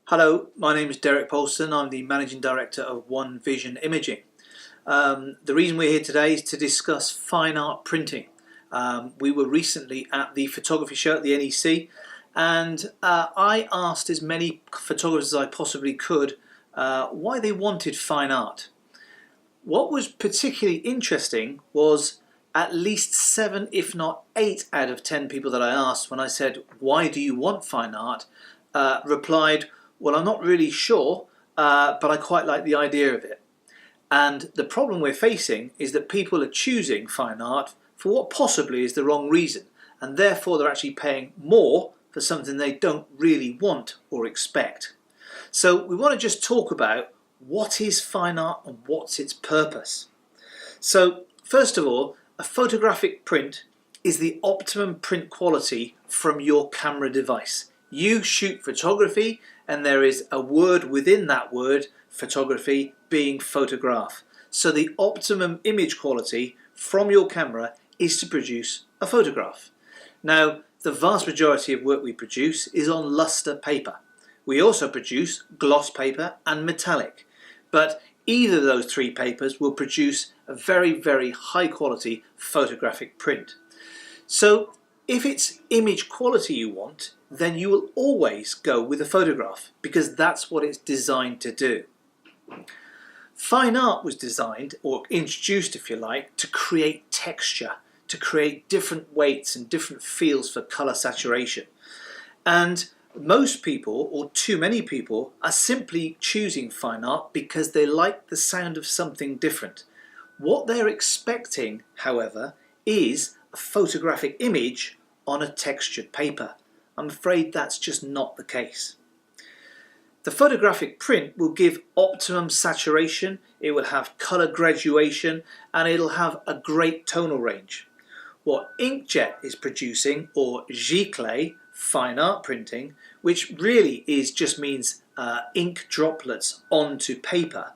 Hello, my name is Derek Polston. I'm the Managing Director of One Vision Imaging. The reason we're here today is to discuss fine art printing. We were recently at the photography show at the NEC, and I asked as many photographers as I possibly could why they wanted fine art. What was particularly interesting was at least 7, if not 8 out of 10 people that I asked when I said, "Why do you want fine art?" replied, "Well, I'm not really sure, but I quite like the idea of it." And the problem we're facing is that people are choosing fine art for what possibly is the wrong reason, and therefore they're actually paying more for something they don't really want or expect. So we want to just talk about what is fine art and what's its purpose. So first of all, a photographic print is the optimum print quality from your camera device. You shoot photography, and there is a word within that word, photography, being photograph. So the optimum image quality from your camera is to produce a photograph. Now, the vast majority of work we produce is on luster paper. We also produce gloss paper and metallic, but either of those 3 papers will produce a very, very high quality photographic print. So if it's image quality you want, then you will always go with a photograph because that's what it's designed to do. Fine art was designed, or introduced if you like, to create texture, to create different weights and different feels for colour saturation. And most people, or too many people, are simply choosing fine art because they like the sound of something different. What they're expecting, however, is a photographic image on a textured paper. I'm afraid that's just not the case. The photographic print will give optimum saturation, it will have colour graduation, and it'll have a great tonal range. What inkjet is producing, or Giclée, fine art printing, which really just means ink droplets onto paper,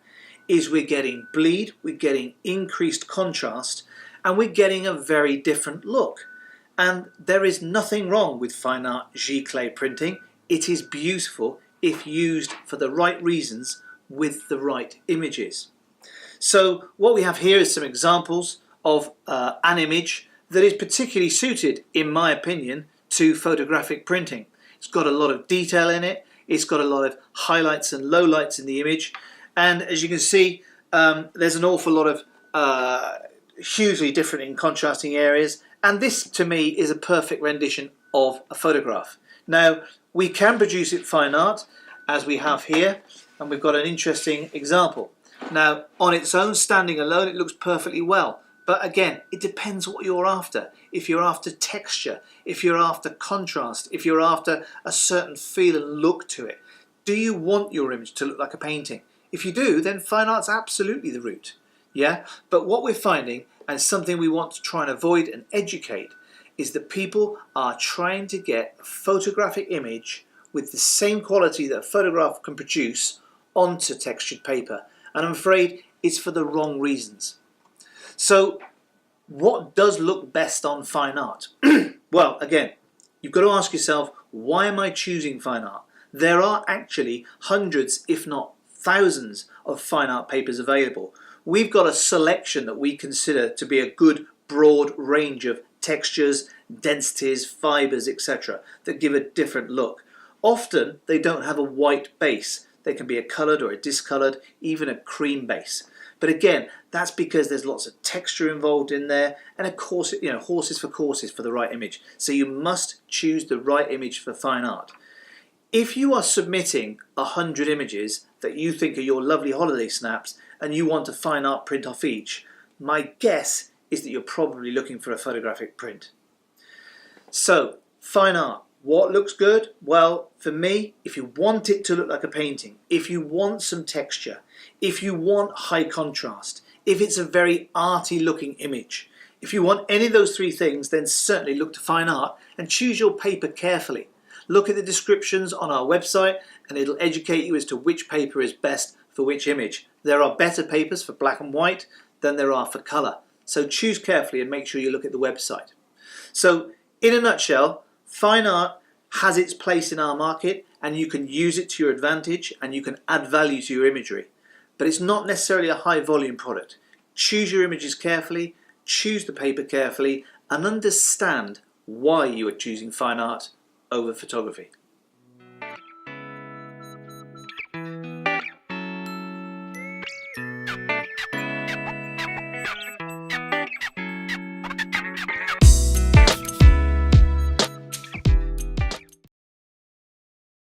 is we're getting bleed, we're getting increased contrast, and we're getting a very different look. And there is nothing wrong with fine art Giclée printing. It is beautiful if used for the right reasons with the right images. So what we have here is some examples of an image that is particularly suited, in my opinion, to photographic printing. It's got a lot of detail in it, it's got a lot of highlights and lowlights in the image, and as you can see, there's an awful lot of hugely different in contrasting areas, and this to me is a perfect rendition of a photograph. Now, we can produce it fine art as we have here, and we've got an interesting example. Now, on its own, standing alone, it looks perfectly well. But again, it depends what you're after. If you're after texture, if you're after contrast, if you're after a certain feel and look to it. Do you want your image to look like a painting? If you do, then fine art's absolutely the route. Yeah? But what we're finding, and something we want to try and avoid and educate, is that people are trying to get a photographic image with the same quality that a photograph can produce onto textured paper. And I'm afraid it's for the wrong reasons. So what does look best on fine art? Well, again, you've got to ask yourself, why am I choosing fine art? There are actually hundreds, if not thousands, of fine art papers available. We've got a selection that we consider to be a good broad range of textures, densities, fibres, etc. that give a different look. Often they don't have a white base. They can be a coloured or a discoloured, even a cream base. But again, that's because there's lots of texture involved in there, and of course, horses for courses for the right image. So you must choose the right image for fine art. If you are submitting 100 images that you think are your lovely holiday snaps, and you want a fine art print off each, my guess is that you're probably looking for a photographic print. So, fine art. What looks good? Well, for me, if you want it to look like a painting, if you want some texture, if you want high contrast, if it's a very arty looking image, if you want any of those 3 things, then certainly look to fine art and choose your paper carefully. Look at the descriptions on our website and it'll educate you as to which paper is best for which image. There are better papers for black and white than there are for colour. So choose carefully and make sure you look at the website. So in a nutshell, fine art has its place in our market, and you can use it to your advantage and you can add value to your imagery. But it's not necessarily a high volume product. Choose your images carefully, choose the paper carefully, and understand why you are choosing fine art over photography.